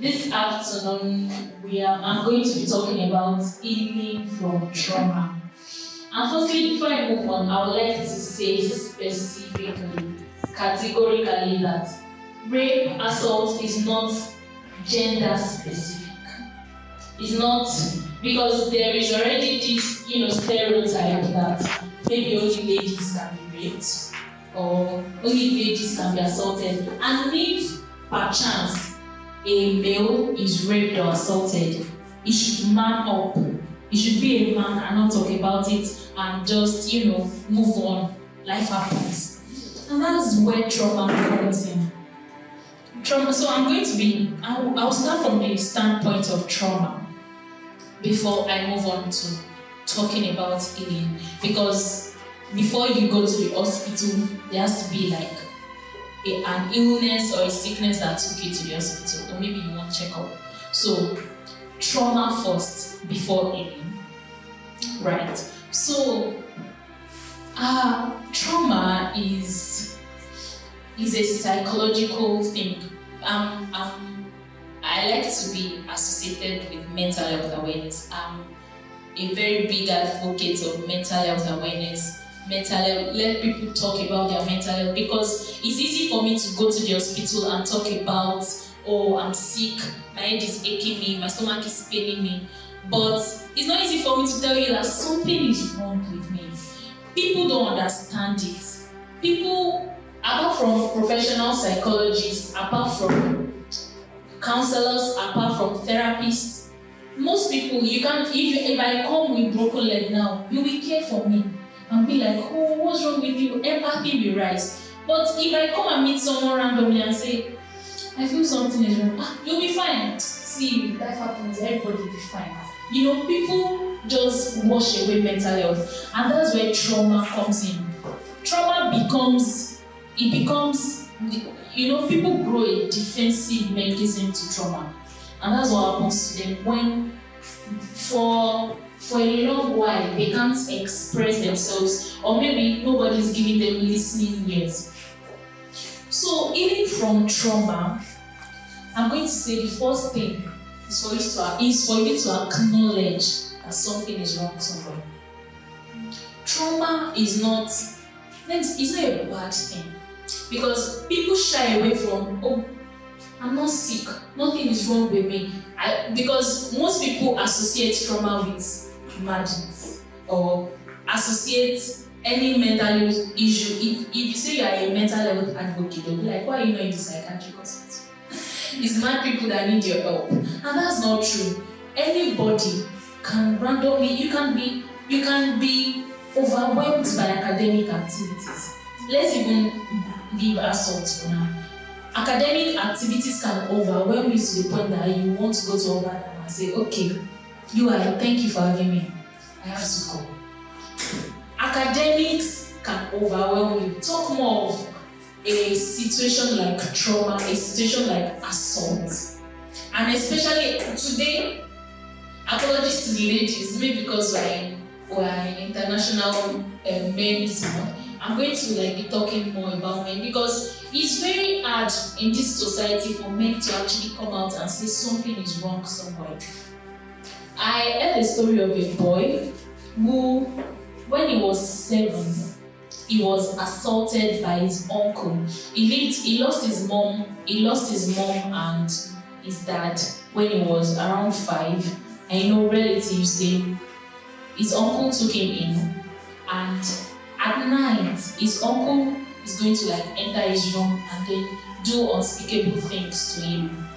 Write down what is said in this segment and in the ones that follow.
This afternoon, I'm going to be talking about healing from trauma. And firstly, before I move on, I would like to say specifically, categorically, that rape, assault is not gender specific. It's not, because there is already this, stereotype that maybe only ladies can be raped or only ladies can be assaulted. And if perchance a male is raped or assaulted, he should man up. He should be a man and not talk about it and just, move on. Life happens. And that's where trauma comes in. Trauma, so I'll start from the standpoint of trauma before I move on to talking about healing. Because before you go to the hospital, there has to be like an illness or a sickness that took you to the hospital, or maybe you want check-up. So trauma first before healing, right? So trauma is a psychological thing. I like to be associated with mental health awareness. I'm a very big advocate of mental health awareness. Let people talk about their mental health, because it's easy for me to go to the hospital and talk about, oh, I'm sick, my head is aching me, my stomach is paining me. But it's not easy for me to tell you that something is wrong with me. People don't understand it. People, apart from professional psychologists, apart from counselors, apart from therapists, most people, if I come with broken leg now, you will care for me and be like, oh, what's wrong with you? Empathy will rise. But if I come and meet someone randomly and say, I feel something is wrong, you'll be fine. See, life happens, everybody will be fine. People just wash away mental health, and that's where trauma comes in. Trauma becomes, people grow a defensive mechanism to trauma. And that's what happens to them when, for a long while, they can't express themselves, or maybe nobody's giving them listening ears. So, healing from trauma, I'm going to say the first thing is for you to acknowledge that something is wrong somewhere. Trauma is not a bad thing, because people shy away from, oh, I'm not sick, nothing is wrong with me. Because most people associate trauma with madness, or associate any mental issue. If you say you are a mental health advocate, they'll be like, why are you not in the psychiatric hospital? It's mad people that need your help. And that's not true. Anybody can randomly, you can be overwhelmed by academic activities. Let's even leave assault for now. Academic activities can overwhelm you to the point that you want to go to over them and say, okay, thank you for having me. I have to go. Academics can overwhelm you. Talk more of a situation like trauma, a situation like assault. And especially today, apologies to the ladies, maybe because we're in international men's month, I'm going to be talking more about men, because it's very hard in this society for men to actually come out and say something is wrong somewhere. I heard a story of a boy who, when he was 7, he was assaulted by his uncle. He lost his mom and his dad when he was around 5. And relatives, his uncle took him in, and at night his uncle is going to enter his room and then do unspeakable things to him.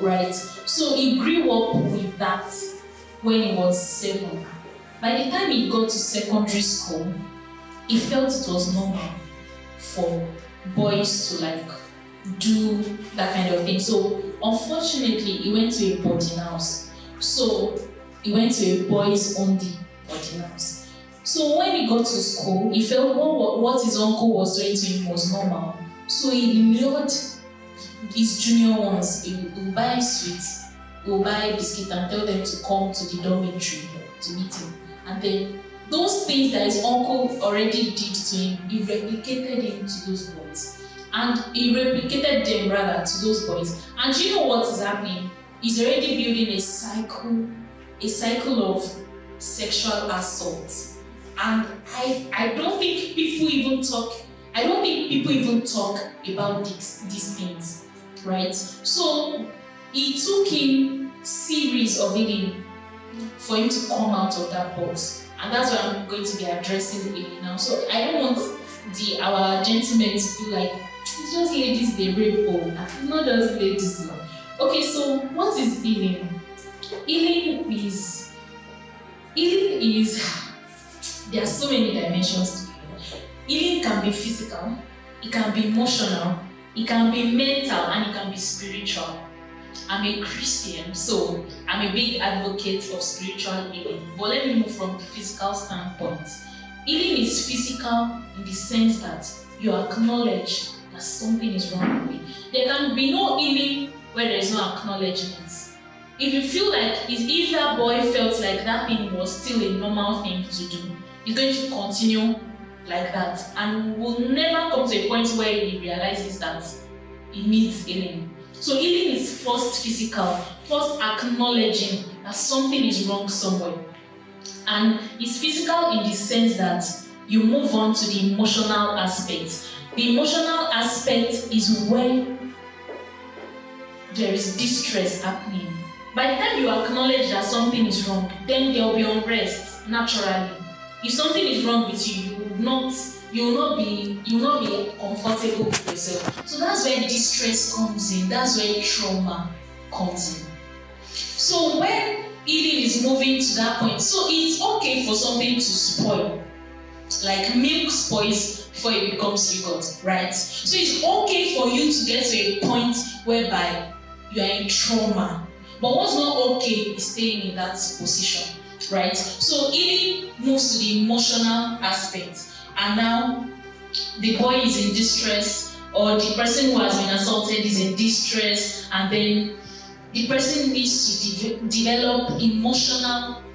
Right? So he grew up with that when he was 7. By the time he got to secondary school, he felt it was normal for boys to do that kind of thing. So unfortunately, he went to a boarding house. So he went to a boys only boarding house. So when he got to school, he felt what his uncle was doing to him was normal. So he lured his junior ones. He will buy sweets, he will buy biscuit and tell them to come to the dormitory to meet him. And then those things that his uncle already did to him, he replicated it to those boys. and he replicated them rather to those boys. And you know what is happening? He's already building a cycle of sexual assault. And I don't think people even talk about these things, right? So it took him series of healing for him to come out of that box. And that's why I'm going to be addressing healing now. So I don't want our gentlemen to feel like it's just ladies they rape, or it's not just ladies now. Okay, so what is healing? Healing is there are so many dimensions to it. Healing can be physical, it can be emotional, it can be mental, and it can be spiritual. I'm a Christian, so I'm a big advocate of spiritual healing. But let me move from the physical standpoint. Healing is physical in the sense that you acknowledge that something is wrong with you. There can be no healing where there is no acknowledgement. If you feel like if that boy felt like that thing was still a normal thing to do, he's going to continue like that and will never come to a point where he realizes that he needs healing. So healing is first physical, first acknowledging that something is wrong somewhere. And it's physical in the sense that you move on to the emotional aspect. The emotional aspect is when there is distress happening. By the time you acknowledge that something is wrong, then there will be unrest naturally. If something is wrong with you, you will not be comfortable with yourself. So that's where distress comes in. That's where trauma comes in. So when healing is moving to that point, so it's okay for something to spoil. Like milk spoils before it becomes yogurt, right? So it's okay for you to get to a point whereby you are in trauma. But what's not okay is staying in that position, right? So healing moves to the emotional aspect. And now the boy is in distress, or the person who has been assaulted is in distress, and then the person needs to develop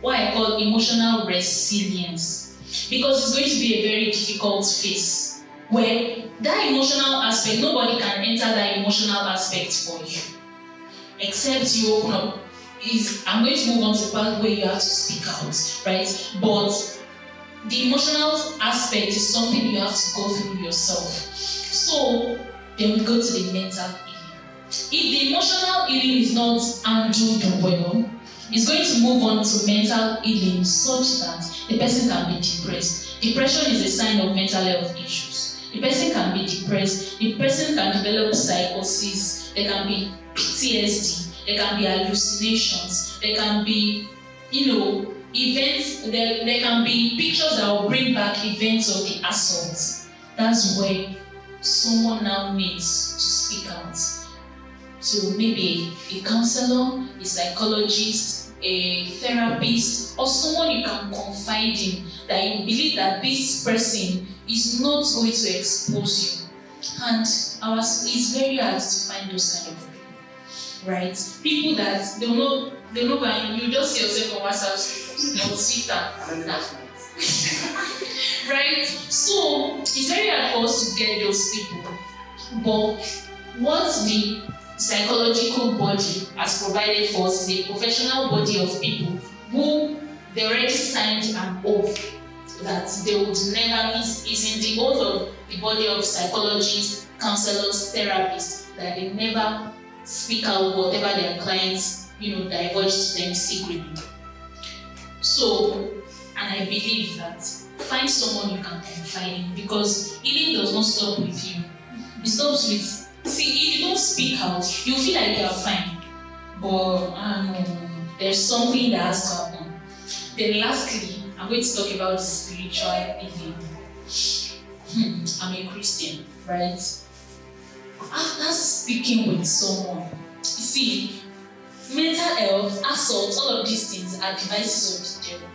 what I call emotional resilience. Because it's going to be a very difficult phase where that emotional aspect, nobody can enter that emotional aspect for you except you open up. I'm going to move on to the part where you have to speak out, right? But the emotional aspect is something you have to go through yourself. So then we go to the mental healing. If the emotional healing is not handled well, it's going to move on to mental healing such that the person can be depressed. Depression is a sign of mental health issues. The person can be depressed. The person can develop psychosis. There can be PTSD. There can be hallucinations. There can be, events. There can be pictures that will bring back events of the assault. That's where someone now needs to speak out. So maybe a counselor, a psychologist, a therapist, or someone you can confide in that you believe that this person is not going to expose you. And it's very hard to find those kind of people, right? People that they know when you just see yourself on WhatsApp or Twitter, right? So it's very hard for us to get those people. But what the psychological body has provided for us is a professional body of people who they already signed an oath that they would never miss. Is in the oath of the body of psychologists, counselors, therapists, that they never speak out whatever their clients, divulge to them secretly. So, and I believe that find someone you can confide in, because healing does not stop with you. It stops with, if you don't speak out, you feel like you are fine. But there's something that has to happen. Then lastly, I'm going to talk about the spiritual healing. I'm a Christian, right? After speaking with someone, you see, mental health, assault, all of these things are devices of the devil,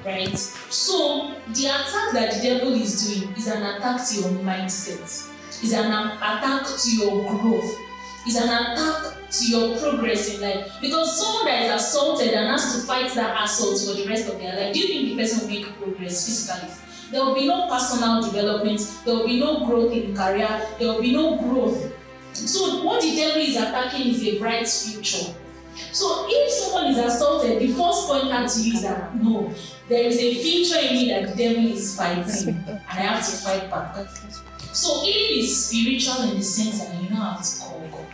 right? So the attack that the devil is doing is an attack to your mindset. It's an attack to your growth. It's an attack to your progress in life. Because someone that is assaulted and has to fight that assault for the rest of their life, do you think the person will make progress physically? There will be no personal development. There will be no growth in career. There will be no growth. So what the devil is attacking is a bright future. So if someone is assaulted, the first pointer to you is that no, there is a future in me that the devil is fighting, and I have to fight back. So healing is spiritual in the sense that you know how to call God.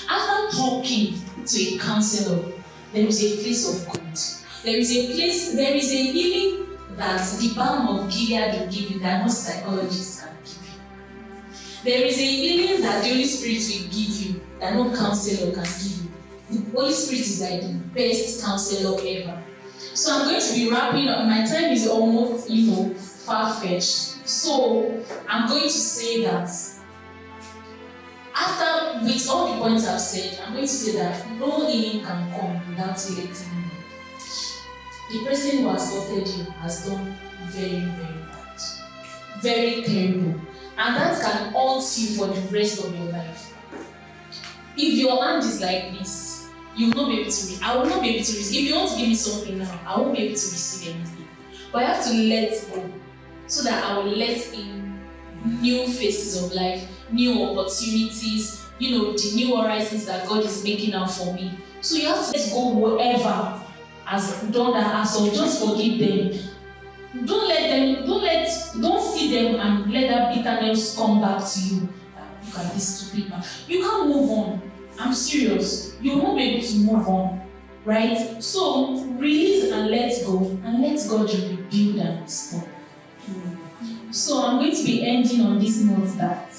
After talking to a counselor, there is a place of God. There is a healing that the balm of Gilead will give you that no psychologist can give you. There is a healing that the Holy Spirit will give you that no counselor can give you. The Holy Spirit is like the best counselor ever. So I'm going to be wrapping up. My time is almost, far-fetched. So I'm going to say that after, with all the points I've said, I'm going to say that no healing can come without you letting me. The person who assaulted you has done very, very bad. Very terrible. And that can haunt you for the rest of your life. If your hand is like this, you will not be able to I will not be able to receive. If you want to give me something now, I won't be able to receive anything. But I have to let go so that I will let in new phases of life, new opportunities, the new horizons that God is making out for me. So you have to let go whoever has done that assault. Just forgive them. Don't see them and let that bitterness come back to you. Look at this stupid man. You can't move on. I'm serious. You won't be able to move on. Right? So release and let go, and let God rebuild and restore. So I'm going to be ending on this note that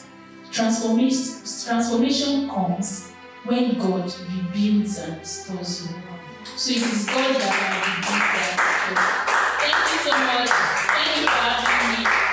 transformation comes when God rebuilds and restores you. So it is God that will rebuild and restore. Thank you so much. Thank you for having me.